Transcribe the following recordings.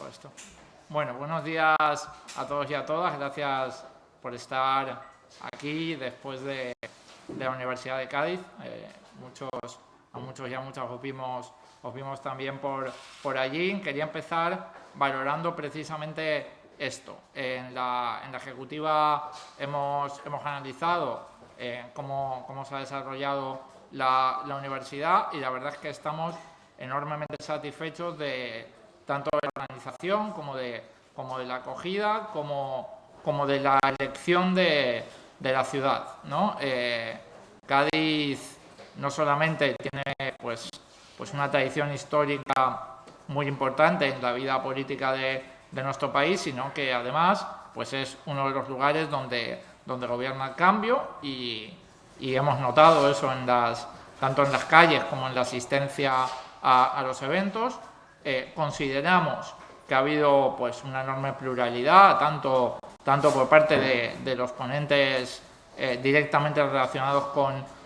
todo esto. Bueno, buenos días a todos y a todas. Gracias por estar aquí después de la Universidad de Cádiz. A muchos y a muchas os vimos también por allí. Quería empezar valorando precisamente esto. En la ejecutiva hemos analizado cómo se ha desarrollado la universidad, y la verdad es que estamos enormemente satisfechos de tanto de la organización como de la acogida, como de la elección de la ciudad, ¿no? Cádiz no solamente tiene pues una tradición histórica muy importante en la vida política de nuestro país, sino que además pues es uno de los lugares donde gobierna el cambio, y hemos notado eso tanto en las calles como en la asistencia a los eventos. Consideramos que ha habido pues una enorme pluralidad, tanto por parte de los ponentes directamente relacionados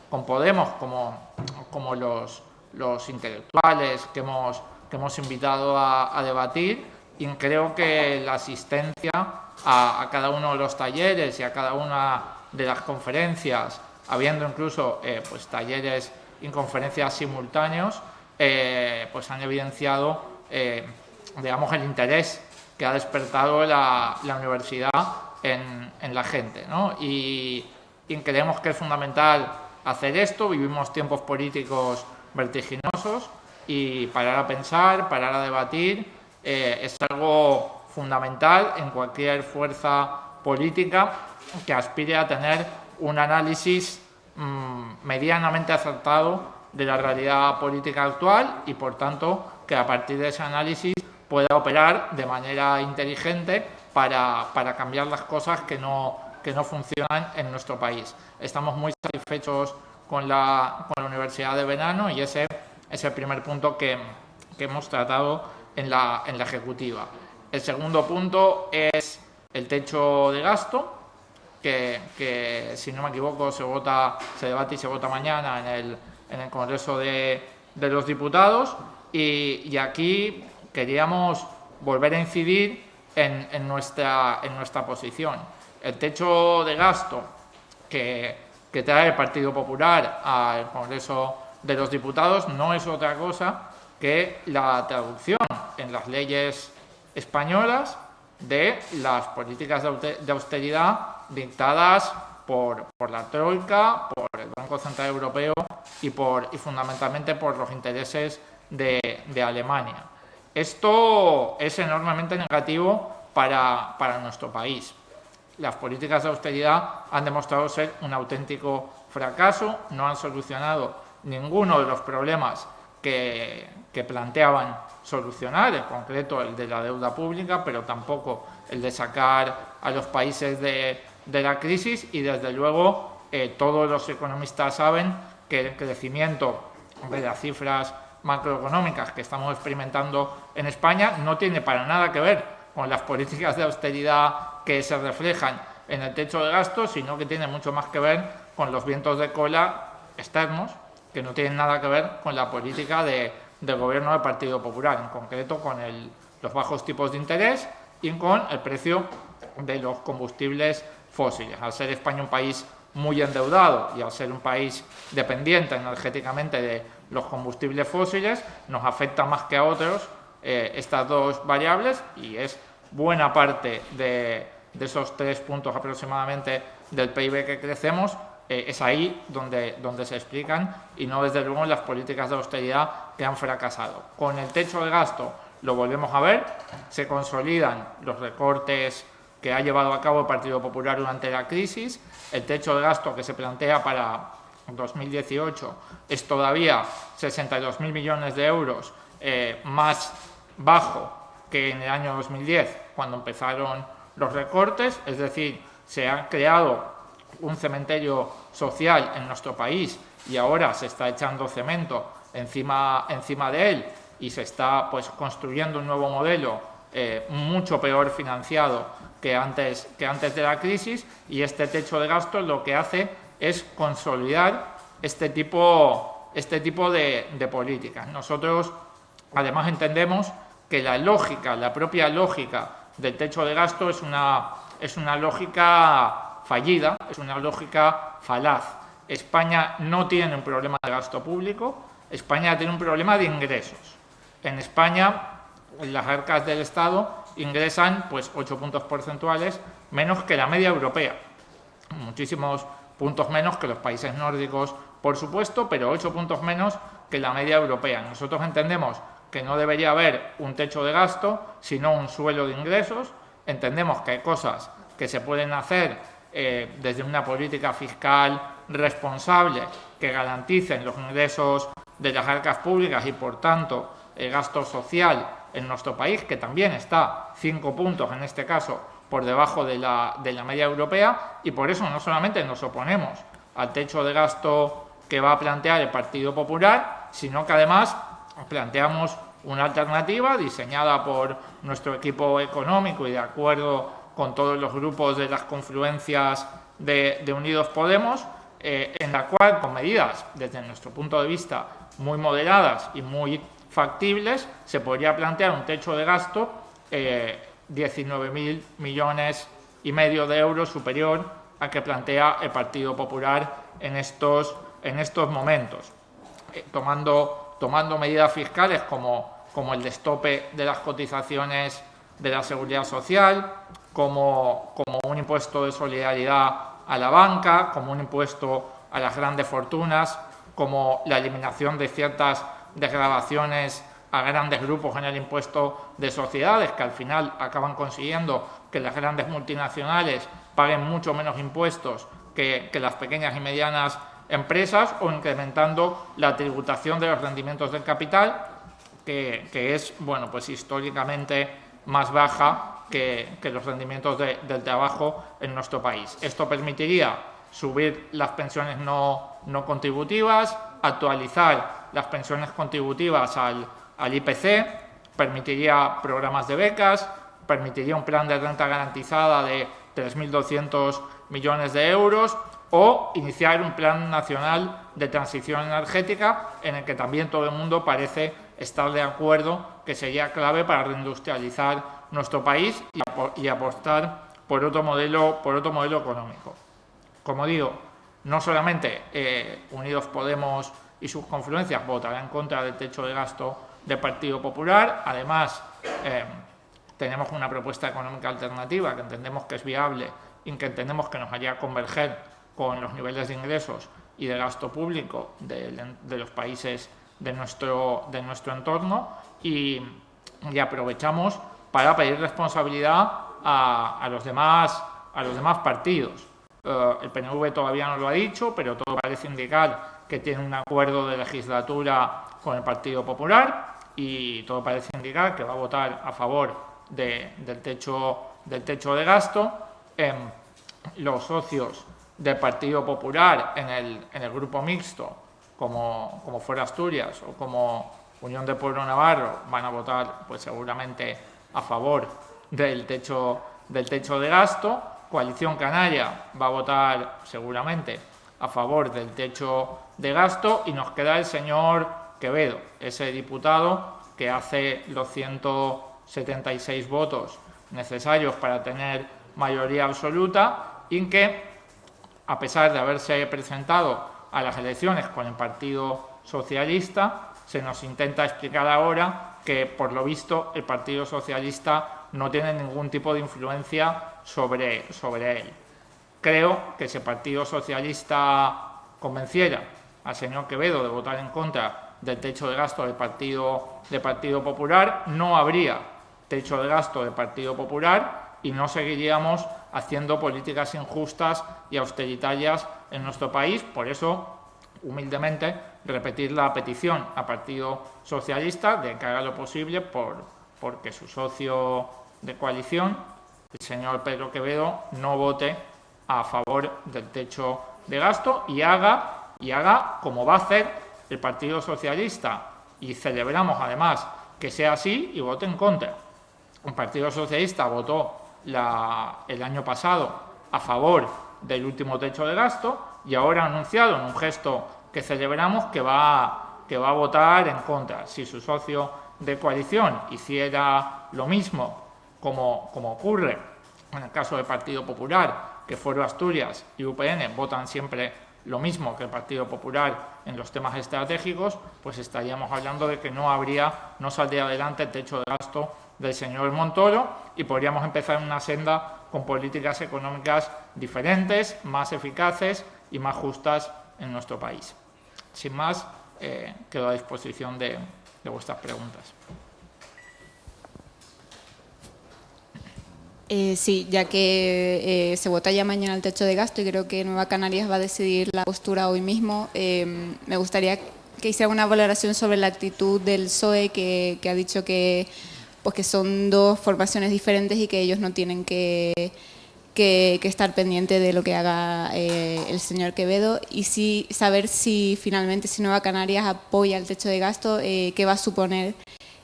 con Podemos, como los intelectuales que hemos invitado a debatir, y creo que la asistencia a cada uno de los talleres y a cada una de las conferencias, habiendo incluso pues talleres y conferencias simultáneos, pues han evidenciado digamos el interés que ha despertado la universidad en la gente, ¿no? Y creemos que es fundamental hacer esto. Vivimos tiempos políticos vertiginosos, y parar a pensar, parar a debatir es algo fundamental en cualquier fuerza política que aspire a tener un análisis medianamente acertado de la realidad política actual, y por tanto que a partir de ese análisis pueda operar de manera inteligente para cambiar las cosas que no funcionan en nuestro país. Estamos muy satisfechos con la Universidad de Verano, y ese es el primer punto que hemos tratado en la ejecutiva. El segundo punto es el techo de gasto, que si no me equivoco se debate y se vota mañana en el Congreso de los Diputados, y aquí queríamos volver a incidir en nuestra posición. El techo de gasto que trae el Partido Popular al Congreso de los Diputados no es otra cosa que la traducción en las leyes españolas de las políticas de austeridad dictadas por la Troika, por el Banco Central Europeo y fundamentalmente por los intereses de Alemania. Esto es enormemente negativo para nuestro país. Las políticas de austeridad han demostrado ser un auténtico fracaso, no han solucionado ninguno de los problemas que planteaban solucionar, en concreto el de la deuda pública, pero tampoco el de sacar a los países de la crisis, y desde luego todos los economistas saben que el crecimiento de las cifras macroeconómicas que estamos experimentando en España no tiene para nada que ver con las políticas de austeridad que se reflejan en el techo de gasto, sino que tiene mucho más que ver con los vientos de cola externos, que no tienen nada que ver con la política del gobierno del Partido Popular, en concreto con los bajos tipos de interés y con el precio de los combustibles fósiles. Al ser España un país muy endeudado y al ser un país dependiente energéticamente de los combustibles fósiles, nos afecta más que a otros estas dos variables, y es buena parte de esos 3 puntos aproximadamente del PIB que crecemos, es ahí donde se explican, y no desde luego en las políticas de austeridad que han fracasado. Con el techo de gasto lo volvemos a ver, se consolidan los recortes que ha llevado a cabo el Partido Popular durante la crisis. El techo de gasto que se plantea para 2018 es todavía 62.000 millones de euros más bajo que en el año 2010, cuando empezaron los recortes, es decir, se ha creado un cementerio social en nuestro país, y ahora se está echando cemento encima de él, y se está pues construyendo un nuevo modelo mucho peor financiado que antes de la crisis, y este techo de gasto lo que hace es consolidar este tipo de políticas. Nosotros además entendemos que la propia lógica del techo de gasto es una lógica fallida, es una lógica falaz. España no tiene un problema de gasto público, España tiene un problema de ingresos. En España, las arcas del Estado ingresan pues 8 puntos porcentuales menos que la media europea. Muchísimos puntos menos que los países nórdicos, por supuesto, pero 8 puntos menos que la media europea. Nosotros entendemos que no debería haber un techo de gasto, sino un suelo de ingresos. Entendemos que hay cosas que se pueden hacer desde una política fiscal responsable que garanticen los ingresos de las arcas públicas y, por tanto, el gasto social en nuestro país, que también está 5 puntos, en este caso, por debajo de la media europea, y por eso no solamente nos oponemos al techo de gasto que va a plantear el Partido Popular, sino que además planteamos una alternativa diseñada por nuestro equipo económico y de acuerdo con todos los grupos de las confluencias de Unidos Podemos, en la cual, con medidas, desde nuestro punto de vista, muy moderadas y muy factibles, se podría plantear un techo de gasto 19.000 millones y medio de euros superior al que plantea el Partido Popular en estos momentos, tomando medidas fiscales como el destope de las cotizaciones de la Seguridad Social, como un impuesto de solidaridad a la banca, como un impuesto a las grandes fortunas, como la eliminación de ciertas desgravaciones a grandes grupos en el impuesto de sociedades, que al final acaban consiguiendo que las grandes multinacionales paguen mucho menos impuestos que las pequeñas y medianas empresas, o incrementando la tributación de los rendimientos del capital, que es, bueno, pues históricamente más baja que los rendimientos del trabajo en nuestro país. Esto permitiría subir las pensiones no contributivas, actualizar las pensiones contributivas al IPC, permitiría programas de becas, permitiría un plan de renta garantizada de 3.200 millones de euros, o iniciar un plan nacional de transición energética en el que también todo el mundo parece estar de acuerdo que sería clave para reindustrializar nuestro país y apostar por otro modelo económico. Como digo, no solamente Unidos Podemos y sus confluencias votarán en contra del techo de gasto del Partido Popular, además tenemos una propuesta económica alternativa que entendemos que es viable y que entendemos que nos haría converger con los niveles de ingresos y de gasto público de los países de nuestro entorno, y aprovechamos para pedir responsabilidad a los demás partidos. El PNV todavía no lo ha dicho, pero todo parece indicar que tiene un acuerdo de legislatura con el Partido Popular y todo parece indicar que va a votar a favor del techo de gasto. Los socios del Partido Popular en el grupo mixto, como fuera Asturias o como Unión del Pueblo Navarro, van a votar pues seguramente a favor del techo de gasto. Coalición Canaria va a votar seguramente a favor del techo de gasto, y nos queda el señor Quevedo, ese diputado que hace los 176 votos necesarios para tener mayoría absoluta, y que, a pesar de haberse presentado a las elecciones con el Partido Socialista, se nos intenta explicar ahora que, por lo visto, el Partido Socialista no tiene ningún tipo de influencia sobre él. Creo que si el Partido Socialista convenciera al señor Quevedo de votar en contra del techo de gasto del Partido Popular, no habría techo de gasto del Partido Popular y no seguiríamos haciendo políticas injustas y austeritarias en nuestro país. Por eso, humildemente, repetir la petición al Partido Socialista de que haga lo posible porque su socio de coalición, el señor Pedro Quevedo, no vote a favor del techo de gasto y haga como va a hacer el Partido Socialista, y celebramos además que sea así, y vote en contra. El Partido Socialista votó el año pasado a favor del último techo de gasto y ahora ha anunciado, en un gesto que celebramos, que va a votar en contra. Si su socio de coalición hiciera lo mismo, como ocurre en el caso del Partido Popular, que Foro Asturias y UPN votan siempre lo mismo que el Partido Popular en los temas estratégicos, pues estaríamos hablando de que no saldría adelante el techo de gasto del señor Montoro y podríamos empezar una senda con políticas económicas diferentes, más eficaces y más justas en nuestro país. Sin más, quedo a disposición de vuestras preguntas. Sí, ya que se vota ya mañana el techo de gasto y creo que Nueva Canarias va a decidir la postura hoy mismo, me gustaría que hiciera una valoración sobre la actitud del PSOE que ha dicho que son dos formaciones diferentes y que ellos no tienen que estar pendientes de lo que haga el señor Quevedo, y sí saber si finalmente Nueva Canarias apoya el techo de gasto, qué va a suponer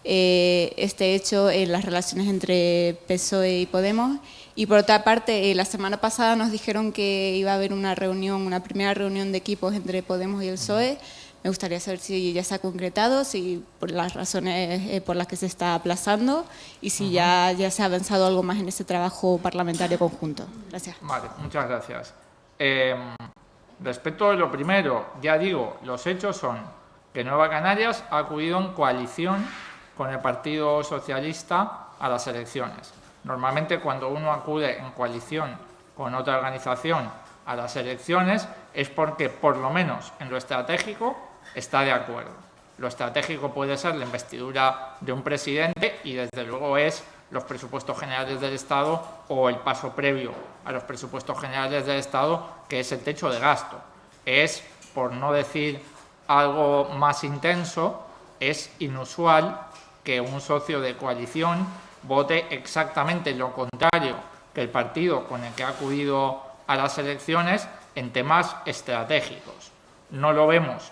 este hecho en las relaciones entre PSOE y Podemos. Y por otra parte, la semana pasada nos dijeron que iba a haber una primera reunión de equipos entre Podemos y el PSOE. Me gustaría saber si ya se ha concretado, si por las razones por las que se está aplazando y si ya se ha avanzado algo más en ese trabajo parlamentario conjunto. Gracias. Vale, muchas gracias. Respecto a lo primero, ya digo, los hechos son que Nueva Canarias ha acudido en coalición con el Partido Socialista a las elecciones. Normalmente, cuando uno acude en coalición con otra organización a las elecciones es porque, por lo menos en lo estratégico, está de acuerdo. Lo estratégico puede ser la investidura de un presidente y, desde luego, es los presupuestos generales del Estado o el paso previo a los presupuestos generales del Estado, que es el techo de gasto. Es, por no decir algo más intenso, es inusual que un socio de coalición vote exactamente lo contrario que el partido con el que ha acudido a las elecciones en temas estratégicos. No lo vemos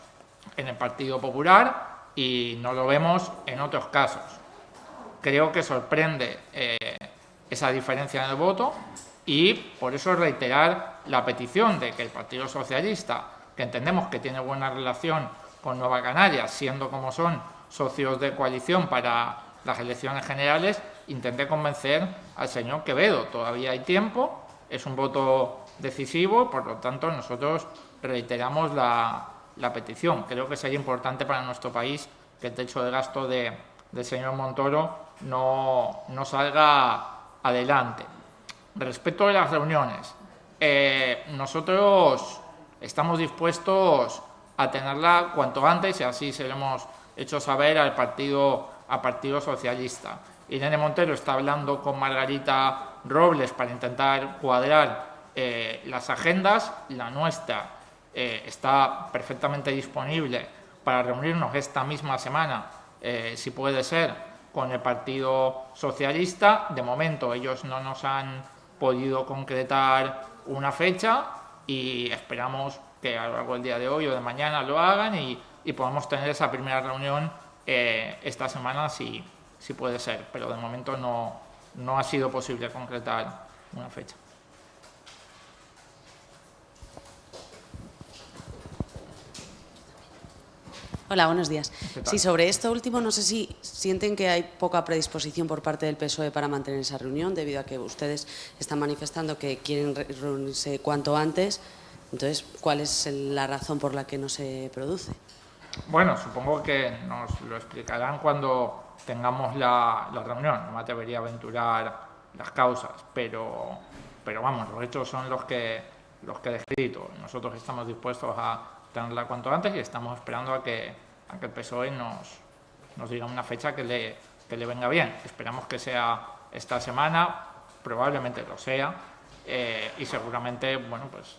en el Partido Popular y no lo vemos en otros casos. Creo que sorprende esa diferencia en el voto y por eso reiterar la petición de que el Partido Socialista, que entendemos que tiene buena relación con Nueva Canarias, siendo como son socios de coalición para las elecciones generales, intente convencer al señor Quevedo. Todavía hay tiempo, es un voto decisivo, por lo tanto nosotros reiteramos la petición. Creo que sería importante para nuestro país que el techo de gasto del señor Montoro no salga adelante. Respecto a las reuniones, nosotros estamos dispuestos a tenerla cuanto antes y así se lo hemos hecho saber al Partido Socialista. Irene Montero está hablando con Margarita Robles para intentar cuadrar las agendas. La nuestra está perfectamente disponible para reunirnos esta misma semana, si puede ser, con el Partido Socialista. De momento ellos no nos han podido concretar una fecha y esperamos que a lo largo del día de hoy o de mañana lo hagan y podamos tener esa primera reunión esta semana si puede ser, pero de momento no ha sido posible concretar una fecha. Hola, buenos días. Sí, sobre esto último, no sé si sienten que hay poca predisposición por parte del PSOE para mantener esa reunión, debido a que ustedes están manifestando que quieren reunirse cuanto antes. Entonces, ¿cuál es la razón por la que no se produce? Bueno, supongo que nos lo explicarán cuando tengamos la reunión. No me atrevería a aventurar las causas, pero vamos, los hechos son los que he descrito. Nosotros estamos dispuestos a tenerla cuanto antes y estamos esperando a que el PSOE nos diga una fecha que le venga bien. Esperamos que sea esta semana, probablemente lo sea, y seguramente, bueno, pues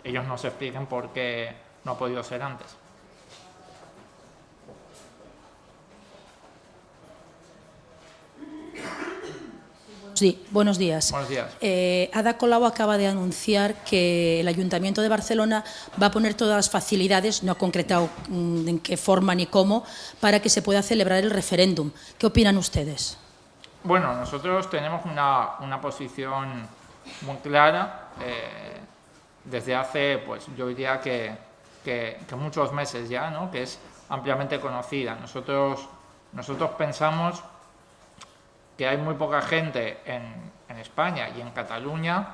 ellos nos expliquen por qué no ha podido ser antes. Sí, buenos días. Buenos días. Ada Colau acaba de anunciar que el Ayuntamiento de Barcelona va a poner todas las facilidades, no ha concretado en qué forma ni cómo, para que se pueda celebrar el referéndum. ¿Qué opinan ustedes? Bueno, nosotros tenemos una posición muy clara desde hace, pues yo diría que muchos meses ya, ¿no? Que es ampliamente conocida. Nosotros Nosotros pensamos que hay muy poca gente en España y en Cataluña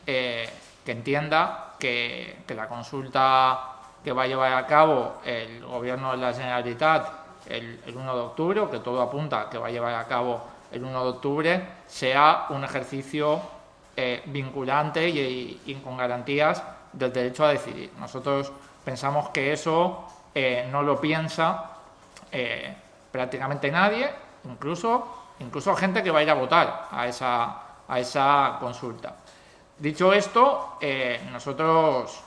que entienda que la consulta que va a llevar a cabo el Gobierno de la Generalitat el 1 de octubre, o que todo apunta a que va a llevar a cabo el 1 de octubre, sea un ejercicio vinculante y con garantías del derecho a decidir. Nosotros pensamos que eso no lo piensa prácticamente nadie, incluso gente que va a ir a votar a esa consulta. Dicho esto, nosotros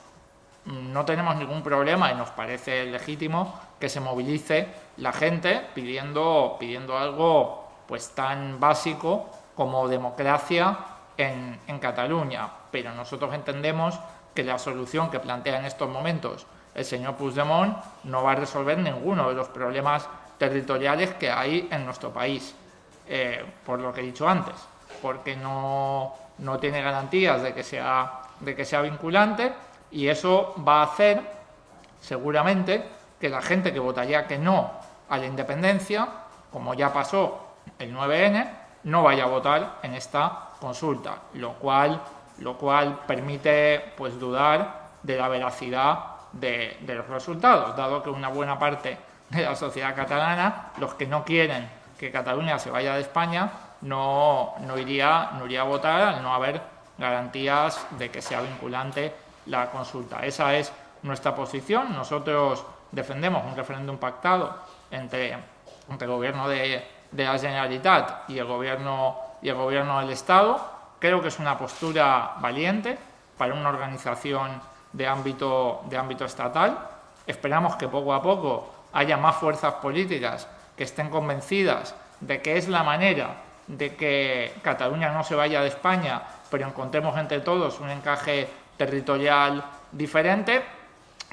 no tenemos ningún problema y nos parece legítimo que se movilice la gente pidiendo algo pues tan básico como democracia en Cataluña, pero nosotros entendemos que la solución que plantea en estos momentos el señor Puigdemont no va a resolver ninguno de los problemas territoriales que hay en nuestro país, por lo que he dicho antes, porque no tiene garantías de que sea vinculante, y eso va a hacer seguramente que la gente que votaría que no a la independencia, como ya pasó el 9N, no vaya a votar en esta consulta, lo cual permite pues dudar de la veracidad de los resultados, dado que una buena parte de la sociedad catalana, los que no quieren que Cataluña se vaya de España, no iría a votar al no haber garantías de que sea vinculante la consulta. Esa es nuestra posición. Nosotros defendemos un referéndum pactado entre el Gobierno de la Generalitat y el Gobierno del Estado. Creo que es una postura valiente para una organización de ámbito estatal. Esperamos que poco a poco haya más fuerzas políticas que estén convencidas de que es la manera de que Cataluña no se vaya de España, pero encontremos entre todos un encaje territorial diferente.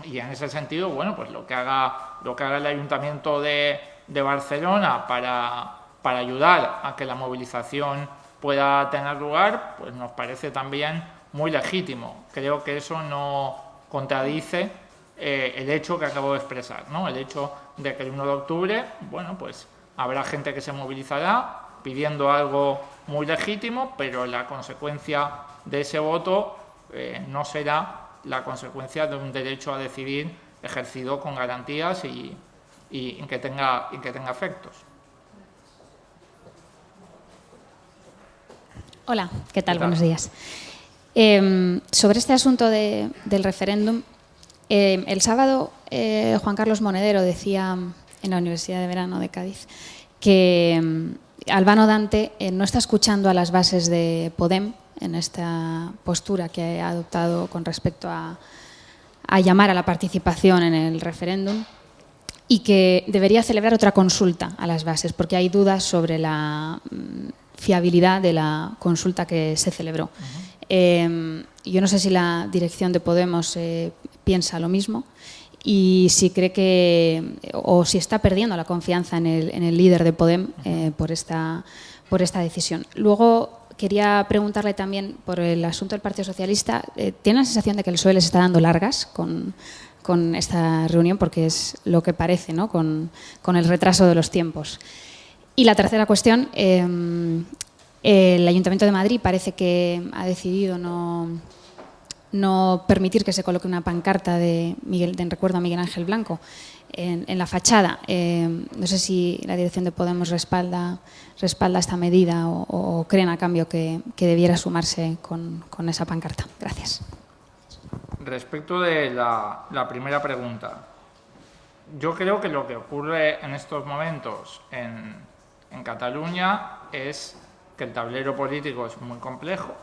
Y en ese sentido, bueno, pues lo que haga el Ayuntamiento de Barcelona para ayudar a que la movilización pueda tener lugar, pues nos parece también muy legítimo. Creo que eso no contradice el hecho que acabo de expresar, ¿no? El hecho de que el 1 de octubre, bueno, pues habrá gente que se movilizará pidiendo algo muy legítimo, pero la consecuencia de ese voto no será la consecuencia de un derecho a decidir ejercido con garantías y que tenga efectos. Hola, ¿qué tal? Buenos días. Sobre este asunto del referéndum, el sábado Juan Carlos Monedero decía en la Universidad de Verano de Cádiz que Albano Dante no está escuchando a las bases de Podem en esta postura que ha adoptado con respecto a llamar a la participación en el referéndum, y que debería celebrar otra consulta a las bases porque hay dudas sobre la fiabilidad de la consulta que se celebró. Yo no sé si la dirección de Podemos piensa lo mismo y si cree o si está perdiendo la confianza en el líder de Podem por esta decisión. Luego quería preguntarle también por el asunto del Partido Socialista. ¿Tiene la sensación de que el PSOE les está dando largas con esta reunión? Porque es lo que parece, ¿no? Con el retraso de los tiempos. Y la tercera cuestión, el Ayuntamiento de Madrid parece que ha decidido no permitir que se coloque una pancarta en recuerdo a Miguel Ángel Blanco en la fachada. No sé si la dirección de Podemos respalda esta medida o creen a cambio que debiera sumarse con esa pancarta. Gracias. Respecto de la primera pregunta, yo creo que lo que ocurre en estos momentos en Cataluña es que el tablero político es muy complejo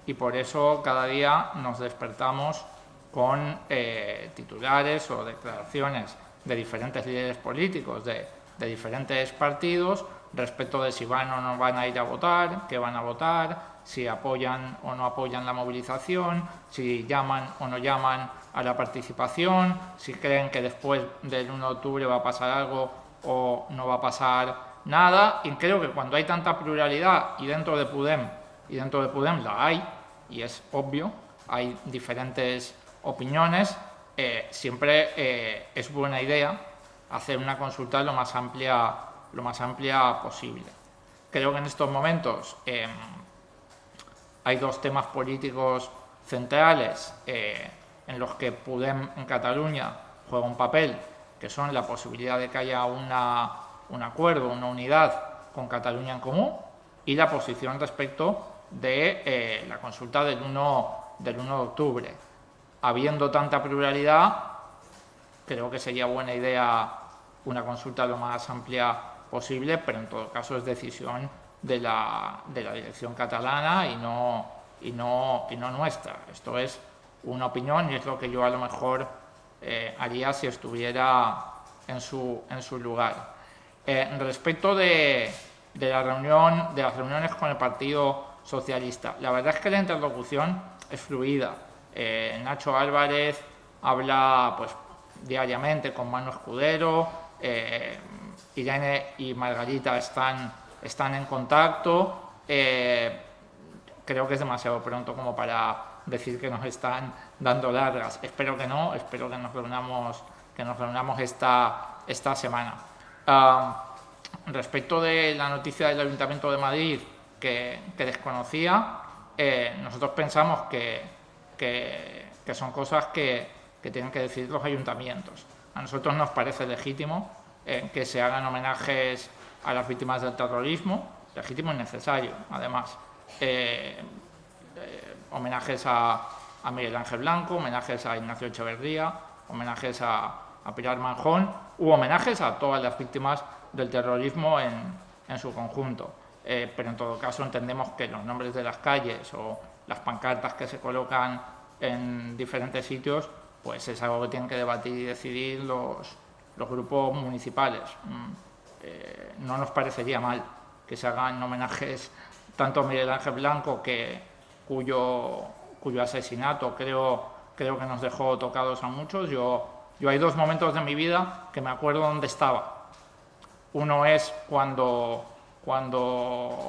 y por eso cada día nos despertamos con titulares o declaraciones de diferentes líderes políticos de diferentes partidos respecto de si van o no van a ir a votar, qué van a votar, si apoyan o no apoyan la movilización, si llaman o no llaman a la participación, si creen que después del 1 de octubre va a pasar algo o no va a pasar nada. Y creo que cuando hay tanta pluralidad y dentro de Podem la hay, y es obvio, hay diferentes opiniones, siempre es buena idea hacer una consulta lo más amplia lo más amplia posible. Creo que en estos momentos hay dos temas políticos centrales en los que Podem en Cataluña juega un papel, que son la posibilidad de que haya un acuerdo, una unidad con Cataluña en Comú, y la posición respecto de la consulta del 1 de octubre. Habiendo tanta pluralidad, creo que sería buena idea una consulta lo más amplia posible, pero en todo caso es decisión de la dirección catalana y no nuestra. Esto es una opinión y es lo que yo a lo mejor haría si estuviera en su lugar. Respecto de las reuniones con el Partido Socialista, la verdad es que la interlocución es fluida. Nacho Álvarez habla pues diariamente con Manu Escudero, Irene y Margarita están en contacto. Creo que es demasiado pronto como para decir que nos están dando largas. Espero que no, espero que nos reunamos esta semana. Respecto de la noticia del Ayuntamiento de Madrid que desconocía, nosotros pensamos que son cosas que tienen que decidir los ayuntamientos. A nosotros nos parece legítimo que se hagan homenajes a las víctimas del terrorismo, legítimo y necesario, además. Homenajes a Miguel Ángel Blanco, homenajes a Ignacio Echeverría, homenajes a Pilar Manjón u homenajes a todas las víctimas del terrorismo en su conjunto. Pero en todo caso entendemos que los nombres de las calles o las pancartas que se colocan en diferentes sitios pues es algo que tienen que debatir y decidir los grupos municipales. No nos parecería mal que se hagan homenajes tanto a Miguel Ángel Blanco, cuyo asesinato creo que nos dejó tocados a muchos. Yo hay dos momentos de mi vida que me acuerdo dónde estaba. Uno es cuando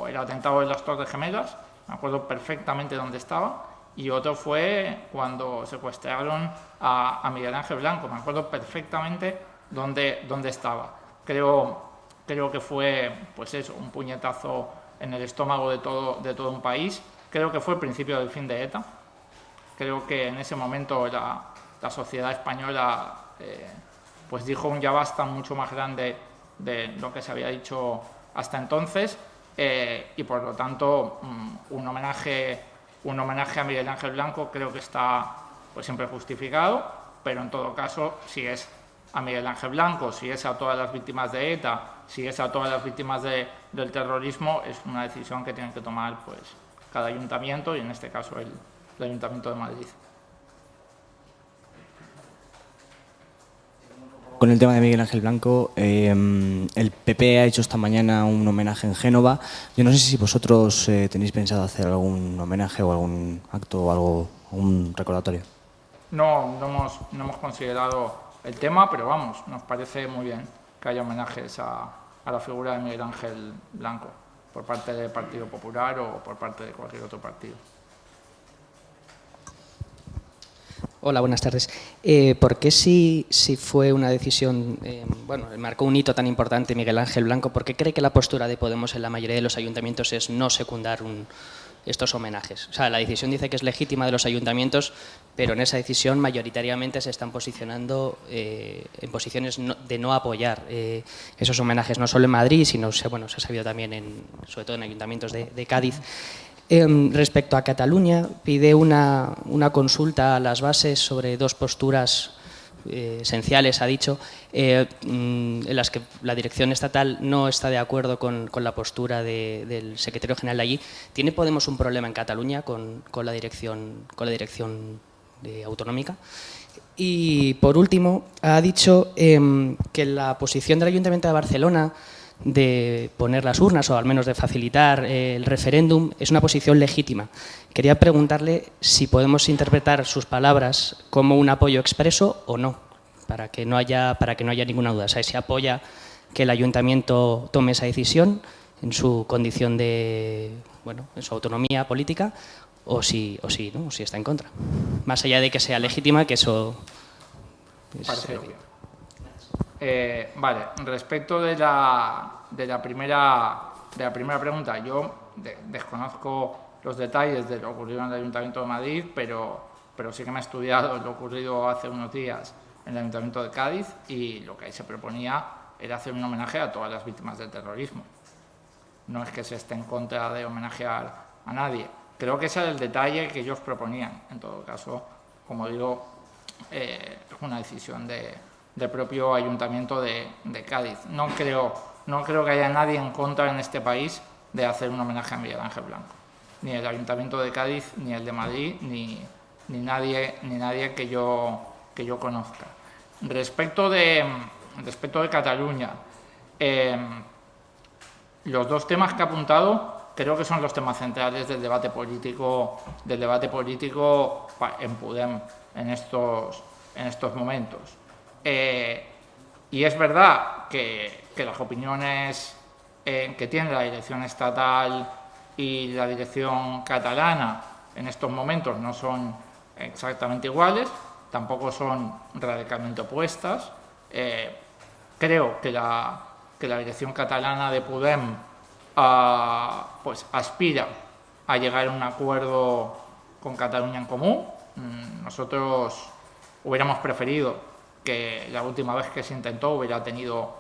el atentado de las Torres Gemelas, me acuerdo perfectamente dónde estaba, y otro fue cuando secuestraron a Miguel Ángel Blanco, me acuerdo perfectamente dónde estaba. Creo que fue pues eso, un puñetazo en el estómago de todo un país. Creo que fue el principio del fin de ETA. Creo que en ese momento la sociedad española pues dijo un ya basta mucho más grande de lo que se había dicho hasta entonces, y por lo tanto un homenaje a Miguel Ángel Blanco creo que está pues siempre justificado, pero en todo caso, si es a Miguel Ángel Blanco, si es a todas las víctimas de ETA, si es a todas las víctimas del terrorismo, es una decisión que tienen que tomar pues cada ayuntamiento, y en este caso el Ayuntamiento de Madrid. Con el tema de Miguel Ángel Blanco, el PP ha hecho esta mañana un homenaje en Génova. Yo no sé si vosotros tenéis pensado hacer algún homenaje o algún acto o algún recordatorio. No hemos considerado el tema, pero vamos, nos parece muy bien que haya homenajes a la figura de Miguel Ángel Blanco por parte del Partido Popular o por parte de cualquier otro partido. Hola, buenas tardes. ¿Por qué si fue una decisión, marcó un hito tan importante Miguel Ángel Blanco, por qué cree que la postura de Podemos en la mayoría de los ayuntamientos es no secundar estos homenajes? O sea, la decisión dice que es legítima de los ayuntamientos, pero en esa decisión mayoritariamente se están posicionando en posiciones de no apoyar esos homenajes, no solo en Madrid, sino se ha sabido también sobre todo en ayuntamientos de Cádiz. Respecto a Cataluña, pide una consulta a las bases sobre dos posturas esenciales, ha dicho, en las que la dirección estatal no está de acuerdo con la postura del secretario general de allí. ¿Tiene Podemos un problema en Cataluña con la dirección autonómica? Y por último, ha dicho que la posición del Ayuntamiento de Barcelona de poner las urnas o al menos de facilitar el referéndum es una posición legítima. Quería preguntarle si podemos interpretar sus palabras como un apoyo expreso o no, para que no haya ninguna duda. O sea, si apoya que el ayuntamiento tome esa decisión en su condición en su autonomía política, o si está en contra. Más allá de que sea legítima, que eso es Vale, respecto de la la primera pregunta. Yo desconozco los detalles de lo ocurrido en el Ayuntamiento de Madrid, pero sí que me he estudiado lo ocurrido hace unos días en el Ayuntamiento de Cádiz, y lo que ahí se proponía era hacer un homenaje a todas las víctimas del terrorismo. No es que se esté en contra de homenajear a nadie. Creo que ese era el detalle que ellos proponían. En todo caso, como digo, es una decisión del propio Ayuntamiento de Cádiz. No creo que haya nadie en contra en este país de hacer un homenaje a Miguel Ángel Blanco. Ni el Ayuntamiento de Cádiz, ni el de Madrid, ni nadie que yo conozca. Respecto de Cataluña, los dos temas que ha apuntado creo que son los temas centrales del debate político en Podem en estos momentos. Y es verdad que las opiniones que tiene la dirección estatal y la dirección catalana en estos momentos no son exactamente iguales, tampoco son radicalmente opuestas. Creo que la dirección catalana de Podem pues aspira a llegar a un acuerdo con Cataluña en Comú. Nosotros hubiéramos preferido que la última vez que se intentó hubiera tenido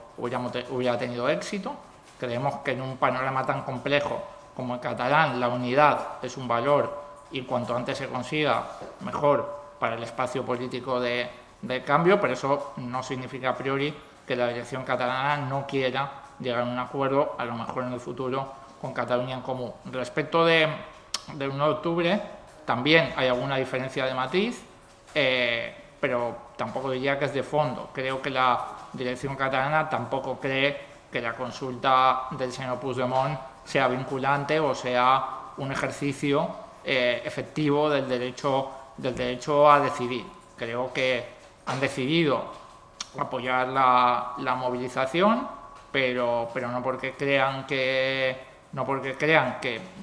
éxito. Creemos que en un panorama tan complejo como el catalán, la unidad es un valor, y cuanto antes se consiga, mejor para el espacio político de cambio, pero eso no significa a priori que la dirección catalana no quiera llegar a un acuerdo, a lo mejor en el futuro, con Cataluña en Comú. Respecto del 1 de octubre, también hay alguna diferencia de matiz, pero tampoco diría que es de fondo. Creo que la dirección catalana tampoco cree que la consulta del señor Puigdemont sea vinculante o sea un ejercicio efectivo del derecho a decidir. Creo que han decidido apoyar la movilización, pero no porque crean que,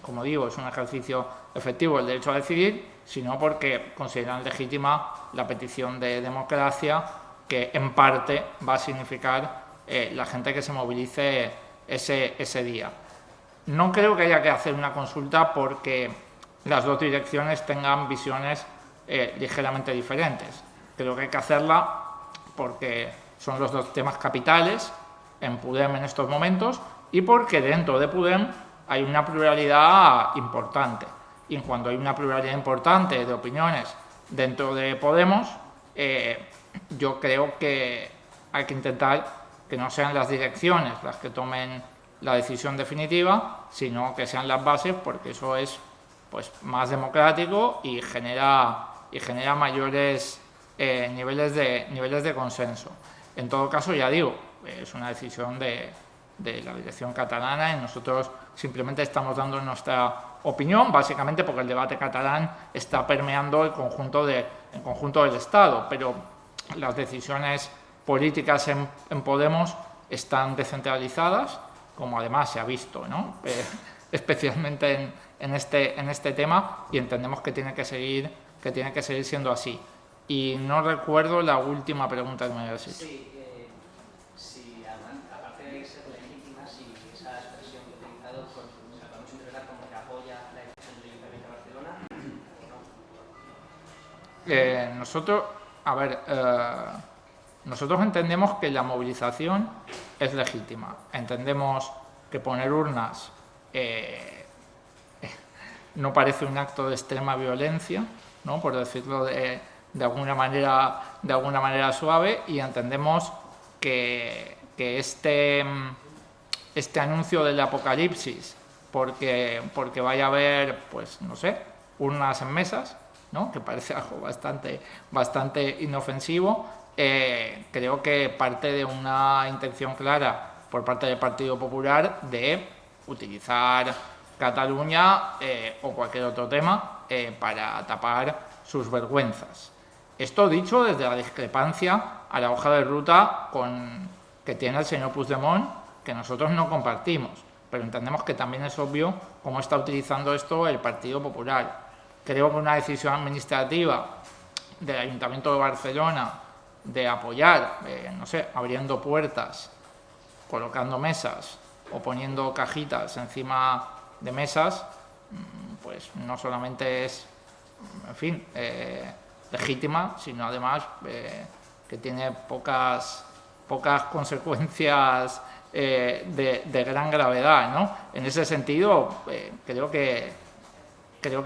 como digo, es un ejercicio efectivo el derecho a decidir, sino porque consideran legítima la petición de democracia que en parte va a significar la gente que se movilice ese día. No creo que haya que hacer una consulta porque las dos direcciones tengan visiones ligeramente diferentes. Creo que hay que hacerla porque son los dos temas capitales en Podem en estos momentos y porque dentro de Podem hay una pluralidad importante. Y cuando hay una pluralidad importante de opiniones dentro de Podemos, yo creo que hay que intentar que no sean las direcciones las que tomen la decisión definitiva, sino que sean las bases, porque eso es pues más democrático y genera mayores niveles de consenso. En todo caso, ya digo, es una decisión de la dirección catalana y nosotros simplemente estamos dando nuestra opinión, básicamente porque el debate catalán está permeando el conjunto del Estado, pero las decisiones políticas en Podemos están descentralizadas, como además se ha visto, ¿no? Especialmente en este tema, y entendemos que tiene que seguir siendo así. Y no recuerdo la última pregunta que me habías hecho. Sí, si aparte de ser legítima, si esa expresión que he utilizado la podemos interpretar como que apoya la decisión del Ayuntamiento de Barcelona. Nosotros entendemos que la movilización es legítima. Entendemos que poner urnas no parece un acto de extrema violencia, ¿no? Por decirlo de alguna manera suave, y entendemos que este anuncio del apocalipsis, porque vaya a haber, pues no sé, urnas en mesas, ¿no? Que parece algo bastante inofensivo. Creo que parte de una intención clara por parte del Partido Popular de utilizar Cataluña o cualquier otro tema para tapar sus vergüenzas. Esto dicho desde la discrepancia a la hoja de ruta que tiene el señor Puigdemont, que nosotros no compartimos, pero entendemos que también es obvio cómo está utilizando esto el Partido Popular. Creo que una decisión administrativa del Ayuntamiento de Barcelona de apoyar, no sé, abriendo puertas, colocando mesas o poniendo cajitas encima de mesas, pues no solamente es, en fin, legítima, sino además que tiene pocas consecuencias de gran gravedad, ¿no? En ese sentido, creo que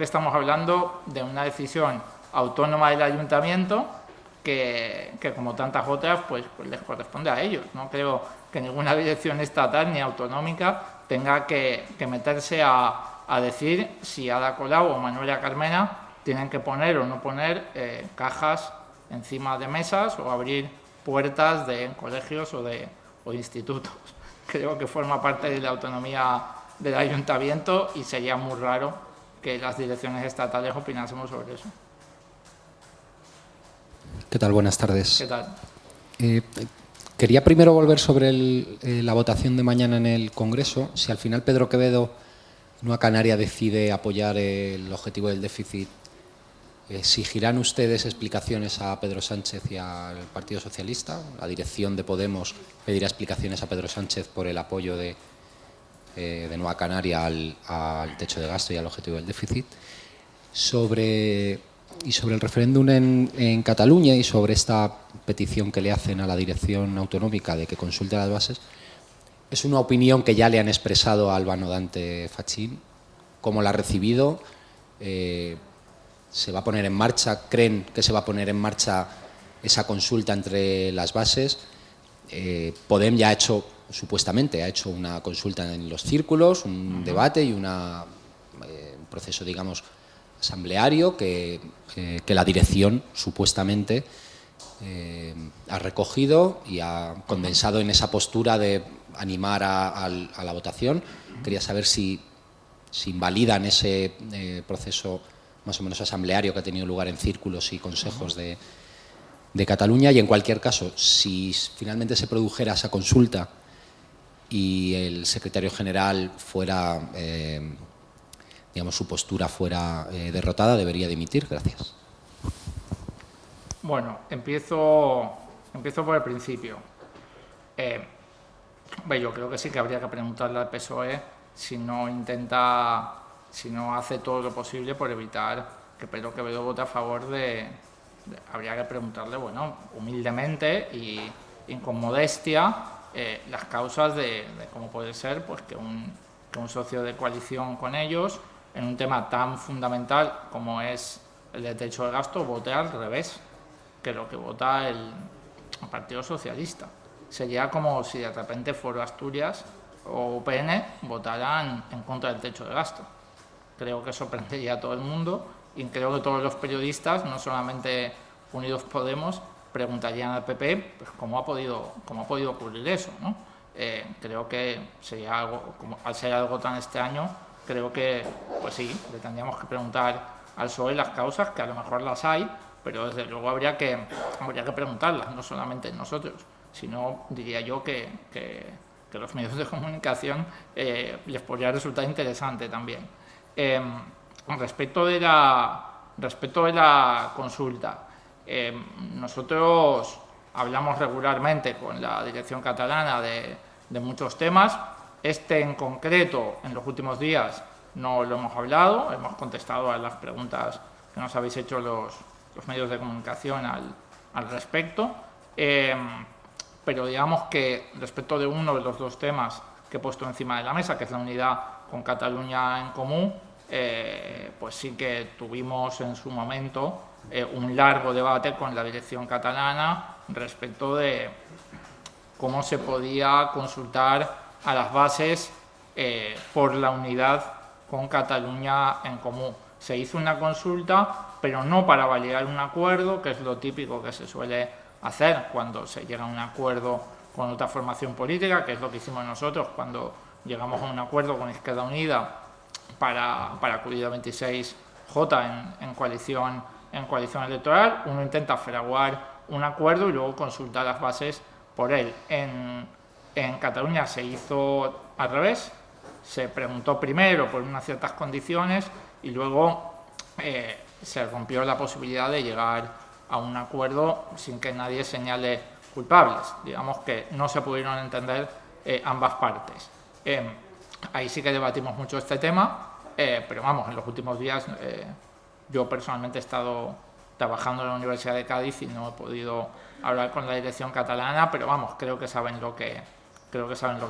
estamos hablando de una decisión autónoma del ayuntamiento que como tantas otras, pues les corresponde a ellos. No creo que ninguna dirección estatal ni autonómica tenga que meterse a decir si Ada Colau o Manuela Carmena tienen que poner o no poner cajas encima de mesas o abrir puertas de colegios o de institutos. Creo que forma parte de la autonomía del ayuntamiento y sería muy raro que las direcciones estatales opinásemos sobre eso. ¿Qué tal? Buenas tardes. ¿Qué tal? Quería primero volver sobre la votación de mañana en el Congreso. Si al final Pedro Quevedo, Nueva Canaria, decide apoyar el objetivo del déficit, ¿exigirán ustedes explicaciones a Pedro Sánchez y al Partido Socialista? La dirección de Podemos pedirá explicaciones a Pedro Sánchez por el apoyo de Nueva Canaria al techo de gasto y al objetivo del déficit. Sobre el referéndum en Cataluña y sobre esta petición que le hacen a la dirección autonómica de que consulte las bases, es una opinión que ya le han expresado a Albano Dante Fachin. ¿Cómo la ha recibido? ¿Se va a poner en marcha? ¿Creen que se va a poner en marcha esa consulta entre las bases? Podem ya supuestamente ha hecho una consulta en los círculos, un debate y un proceso, digamos, asambleario que la dirección supuestamente ha recogido y ha condensado en esa postura de animar a la votación. Quería saber si invalidan ese proceso más o menos asambleario que ha tenido lugar en círculos y consejos de Cataluña, y en cualquier caso, si finalmente se produjera esa consulta y el secretario general fuera, digamos, su postura fuera derrotada, debería dimitir. Gracias. Bueno, empiezo por el principio. Yo creo que sí que habría que preguntarle al PSOE si no hace todo lo posible por evitar que Pedro Quevedo vote a favor habría que preguntarle, bueno, humildemente y con modestia, las causas de cómo puede ser pues que un socio de coalición con ellos, en un tema tan fundamental como es el de techo de gasto, vote al revés que lo que vota el Partido Socialista. Sería como si de repente Foro Asturias o UPN votaran en contra del techo de gasto. Creo que sorprendería a todo el mundo y creo que todos los periodistas, no solamente Unidos Podemos, preguntarían al PP pues, cómo ha podido ocurrir eso, ¿no? Creo que sería algo, al ser algo tan extraño, creo que, pues sí, le tendríamos que preguntar al PSOE las causas, que a lo mejor las hay, pero desde luego habría que preguntarlas, no solamente nosotros, sino diría yo que los medios de comunicación les podría resultar interesante también. Respecto de la consulta, nosotros hablamos regularmente con la dirección catalana de muchos temas. Este en concreto, en los últimos días, no lo hemos hablado, hemos contestado a las preguntas que nos habéis hecho los medios de comunicación al respecto, pero digamos que respecto de uno de los dos temas que he puesto encima de la mesa, que es la unidad con Cataluña en Comú, pues sí que tuvimos en su momento un largo debate con la dirección catalana respecto de cómo se podía consultar a las bases por la unidad con Cataluña en Comú. Se hizo una consulta, pero no para validar un acuerdo, que es lo típico que se suele hacer cuando se llega a un acuerdo con otra formación política, que es lo que hicimos nosotros cuando llegamos a un acuerdo con Izquierda Unida para acudir a 26J en coalición electoral. Uno intenta fraguar un acuerdo y luego consultar las bases por él. En Cataluña se hizo al revés, se preguntó primero por unas ciertas condiciones y luego se rompió la posibilidad de llegar a un acuerdo sin que nadie señale culpables. Digamos que no se pudieron entender ambas partes. ahí sí que debatimos mucho este tema, pero vamos, en los últimos días yo personalmente he estado trabajando en la Universidad de Cádiz y no he podido hablar con la dirección catalana, pero vamos, creo que saben lo que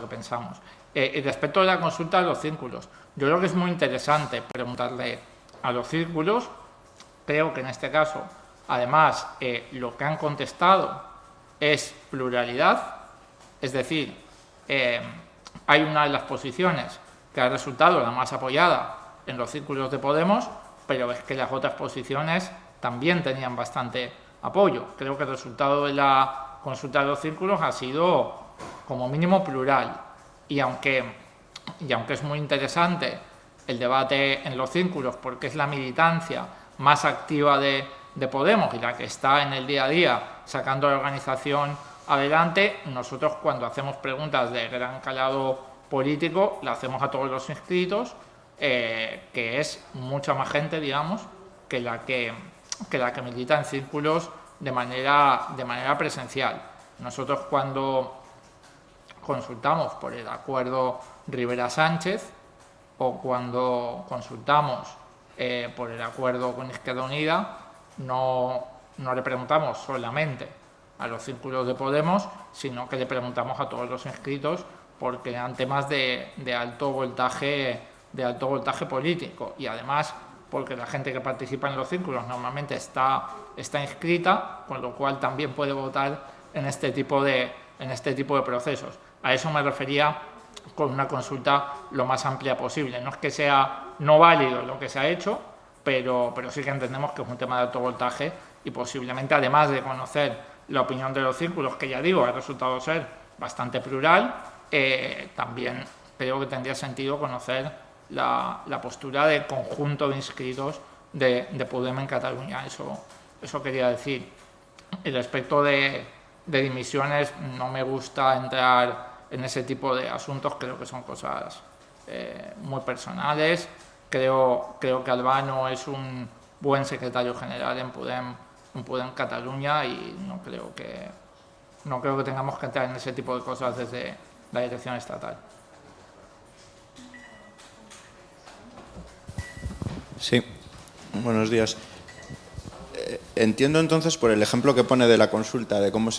pensamos. Y respecto a la consulta de los círculos, yo creo que es muy interesante preguntarle a los círculos. Creo que en este caso, además, lo que han contestado es pluralidad, es decir, hay una de las posiciones que ha resultado la más apoyada en los círculos de Podemos, pero es que las otras posiciones también tenían bastante apoyo. Creo que el resultado de la consulta de los círculos ha sido como mínimo plural, y aunque es muy interesante el debate en los círculos porque es la militancia más activa de Podemos y la que está en el día a día sacando la organización adelante, nosotros cuando hacemos preguntas de gran calado político la hacemos a todos los inscritos, que es mucha más gente, digamos, que la que milita en círculos de manera presencial. Nosotros cuando consultamos por el acuerdo Rivera-Sánchez o cuando consultamos por el acuerdo con Izquierda Unida, no le preguntamos solamente a los círculos de Podemos, sino que le preguntamos a todos los inscritos porque eran temas de alto voltaje político, y además porque la gente que participa en los círculos normalmente está inscrita, con lo cual también puede votar en este tipo de procesos. A eso me refería con una consulta lo más amplia posible. No es que sea no válido lo que se ha hecho, pero sí que entendemos que es un tema de alto voltaje y posiblemente, además de conocer la opinión de los círculos, que ya digo, ha resultado ser bastante plural, también creo que tendría sentido conocer la postura del conjunto de inscritos de Podemos en Cataluña. Eso quería decir. Y respecto de dimisiones, no me gusta entrar en ese tipo de asuntos, creo que son cosas muy personales. Creo que Albano es un buen secretario general en Podem Cataluña y no creo que tengamos que entrar en ese tipo de cosas desde la dirección estatal. Sí, buenos días. Entiendo entonces por el ejemplo que pone de la consulta, de cómo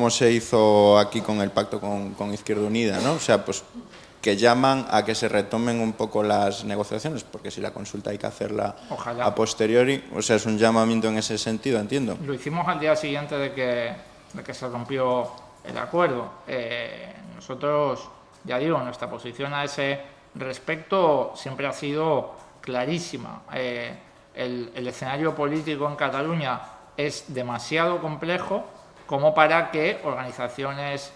se hizo aquí con el pacto con Izquierda Unida, ¿no? O sea, pues que llaman a que se retomen un poco las negociaciones, porque si la consulta hay que hacerla Ojalá. a posteriori, o sea, es un llamamiento en ese sentido, entiendo. Lo hicimos al día siguiente de que se rompió el acuerdo. Nosotros, ya digo, nuestra posición a ese respecto siempre ha sido clarísima. El escenario político en Cataluña es demasiado complejo como para que organizaciones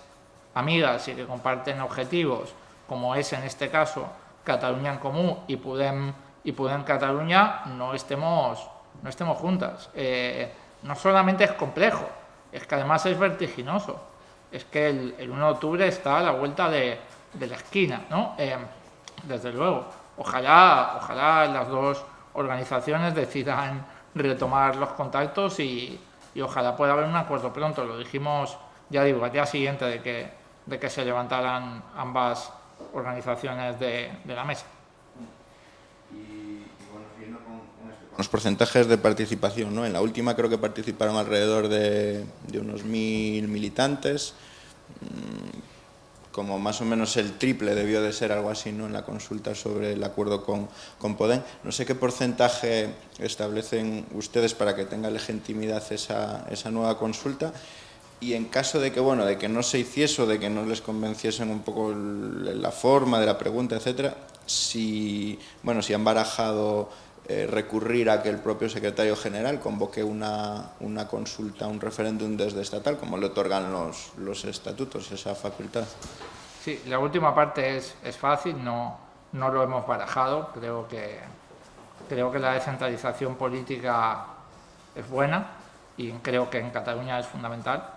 amigas y que comparten objetivos, como es en este caso Cataluña en Comú y Podem Cataluña, no estemos juntas. No solamente es complejo, es que además es vertiginoso. Es que el 1 de octubre está a la vuelta de la esquina, ¿no? Desde luego. Ojalá las dos organizaciones decidan retomar los contactos y ojalá pueda haber un acuerdo pronto. Lo dijimos, ya digo, al día siguiente de que se levantaran ambas organizaciones de la mesa. Y bueno, siguiendo con los porcentajes de participación, ¿no? En la última creo que participaron alrededor de unos 1000 militantes, como más o menos el triple debió de ser, algo así, ¿no? En la consulta sobre el acuerdo con Podem. No sé qué porcentaje establecen ustedes para que tenga legitimidad esa nueva consulta, y en caso de que, bueno, de que no se hiciese o de que no les convenciesen un poco la forma de la pregunta, etcétera, si han barajado recurrir a que el propio secretario general convoque una consulta, un referéndum desde estatal, como le otorgan los estatutos, esa facultad. Sí, la última parte es fácil, no lo hemos barajado. Creo que la descentralización política es buena y creo que en Cataluña es fundamental,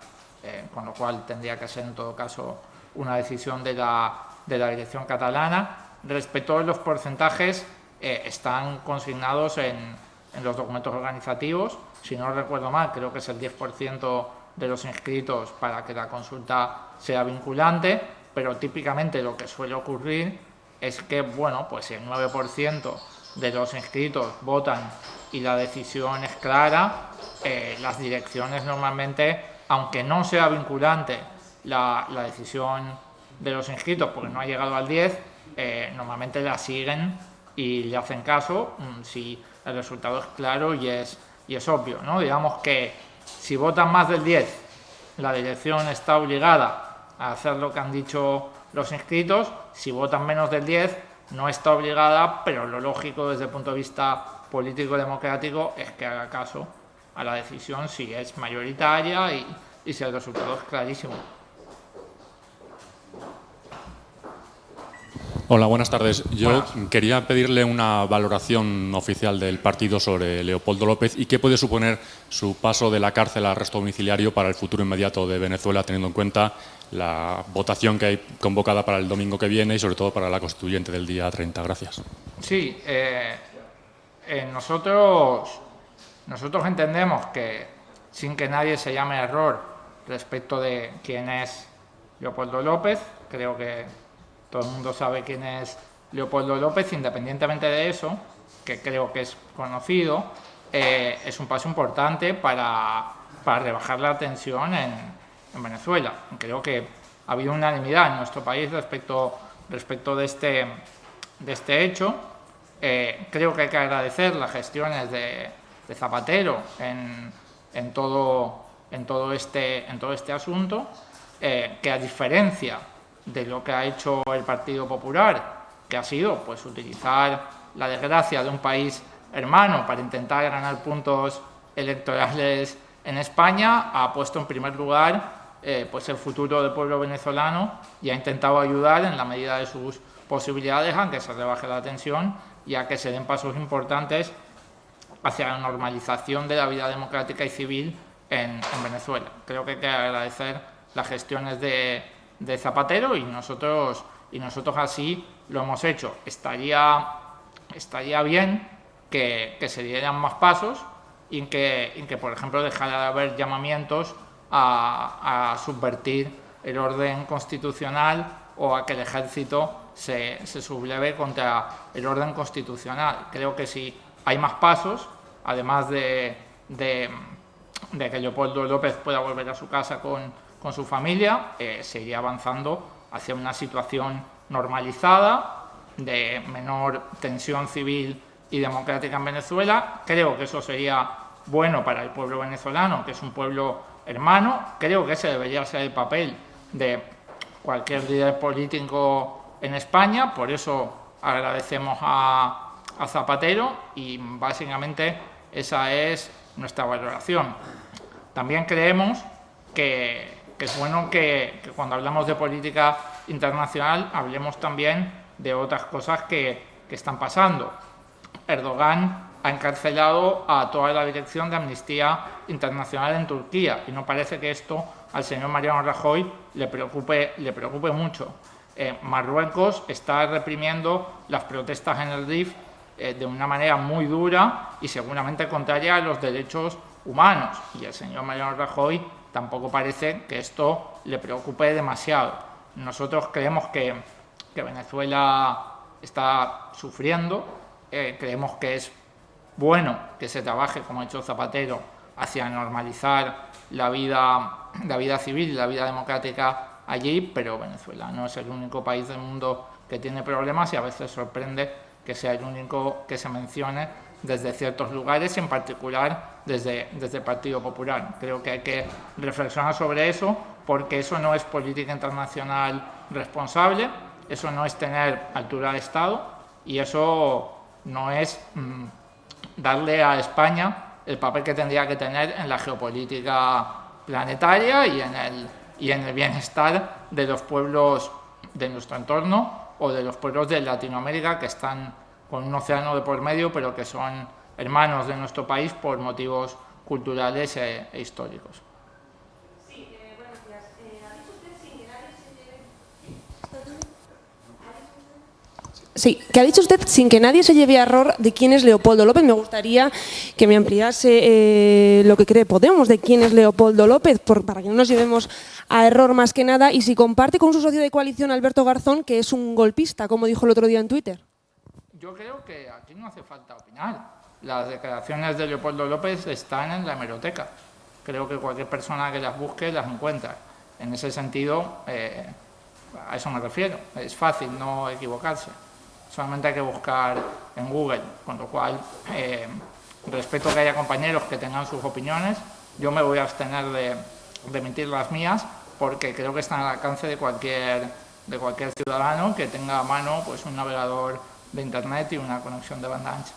con lo cual tendría que ser en todo caso una decisión de la dirección catalana. Respecto a los porcentajes, están consignados en los documentos organizativos. Si no recuerdo mal, creo que es el 10% de los inscritos para que la consulta sea vinculante. pero típicamente lo que suele ocurrir es que, bueno, pues si el 9% de los inscritos votan y la decisión es clara, las direcciones normalmente, aunque no sea vinculante la decisión de los inscritos porque no ha llegado al 10, normalmente la siguen y le hacen caso si el resultado es claro y es obvio, ¿no? Digamos que si votan más del 10, la dirección está obligada a hacer lo que han dicho los inscritos. Si votan menos del 10, no está obligada, pero lo lógico desde el punto de vista político-democrático es que haga caso a la decisión si es mayoritaria y si el resultado es clarísimo. Hola, buenas tardes. Yo quería pedirle una valoración oficial del partido sobre Leopoldo López y qué puede suponer su paso de la cárcel al arresto domiciliario para el futuro inmediato de Venezuela, teniendo en cuenta la votación que hay convocada para el domingo que viene y sobre todo para la constituyente del día 30. Gracias. Sí, nosotros entendemos que, sin que nadie se llame a error respecto de quién es Leopoldo López, creo que todo el mundo sabe quién es Leopoldo López, independientemente de eso, que creo que es conocido, es un paso importante para rebajar la tensión en Venezuela. Creo que ha habido unanimidad en nuestro país respecto de este hecho. Creo que hay que agradecer las gestiones de Zapatero en todo este asunto, que a diferencia de lo que ha hecho el Partido Popular, que ha sido pues utilizar la desgracia de un país hermano para intentar ganar puntos electorales en España, ha puesto en primer lugar pues el futuro del pueblo venezolano y ha intentado ayudar en la medida de sus posibilidades a que se rebaje la tensión y a que se den pasos importantes hacia la normalización de la vida democrática y civil en Venezuela. Creo que hay que agradecer las gestiones de Zapatero y nosotros así lo hemos hecho. Estaría bien que se dieran más pasos y que, por ejemplo, dejara de haber llamamientos a subvertir el orden constitucional o a que el ejército se subleve contra el orden constitucional. Creo que si hay más pasos, además de que Leopoldo López pueda volver a su casa con su familia, se iría avanzando hacia una situación normalizada, de menor tensión civil y democrática en Venezuela. Creo que eso sería bueno para el pueblo venezolano, que es un pueblo hermano. Creo que ese debería ser el papel de cualquier líder político en España. Por eso agradecemos a Zapatero y básicamente esa es nuestra valoración. También creemos que es bueno que cuando hablamos de política internacional hablemos también de otras cosas que están pasando. Erdogan ha encarcelado a toda la dirección de Amnistía Internacional en Turquía y no parece que esto al señor Mariano Rajoy le preocupe mucho. Marruecos está reprimiendo las protestas en el Rif de una manera muy dura y seguramente contraria a los derechos humanos, y el señor Mariano Rajoy tampoco parece que esto le preocupe demasiado. Nosotros creemos que Venezuela está sufriendo, creemos que es bueno que se trabaje, como ha hecho Zapatero, hacia normalizar la vida civil y la vida democrática allí, pero Venezuela no es el único país del mundo que tiene problemas y a veces sorprende que sea el único que se mencione desde ciertos lugares, en particular desde el Partido Popular. Creo que hay que reflexionar sobre eso, porque eso no es política internacional responsable, eso no es tener altura de Estado y eso no es darle a España el papel que tendría que tener en la geopolítica planetaria y en el bienestar de los pueblos de nuestro entorno o de los pueblos de Latinoamérica que están con un océano de por medio, pero que son hermanos de nuestro país por motivos culturales e históricos. Sí, buenos días. ¿Ha dicho usted sin que nadie se Sí, que ha dicho usted sin que nadie se lleve a error de quién es Leopoldo López. Me gustaría que me ampliase lo que cree Podemos de quién es Leopoldo López, para que no nos llevemos a error más que nada, y si comparte con su socio de coalición, Alberto Garzón, que es un golpista, como dijo el otro día en Twitter. Yo creo que aquí no hace falta opinar. Las declaraciones de Leopoldo López están en la hemeroteca. Creo que cualquier persona que las busque las encuentra. En ese sentido, a eso me refiero. Es fácil no equivocarse. Solamente hay que buscar en Google, con lo cual respeto que haya compañeros que tengan sus opiniones. Yo me voy a abstener de emitir las mías porque creo que están al alcance de cualquier ciudadano que tenga a mano pues, un navegador de Internet y una conexión de banda ancha.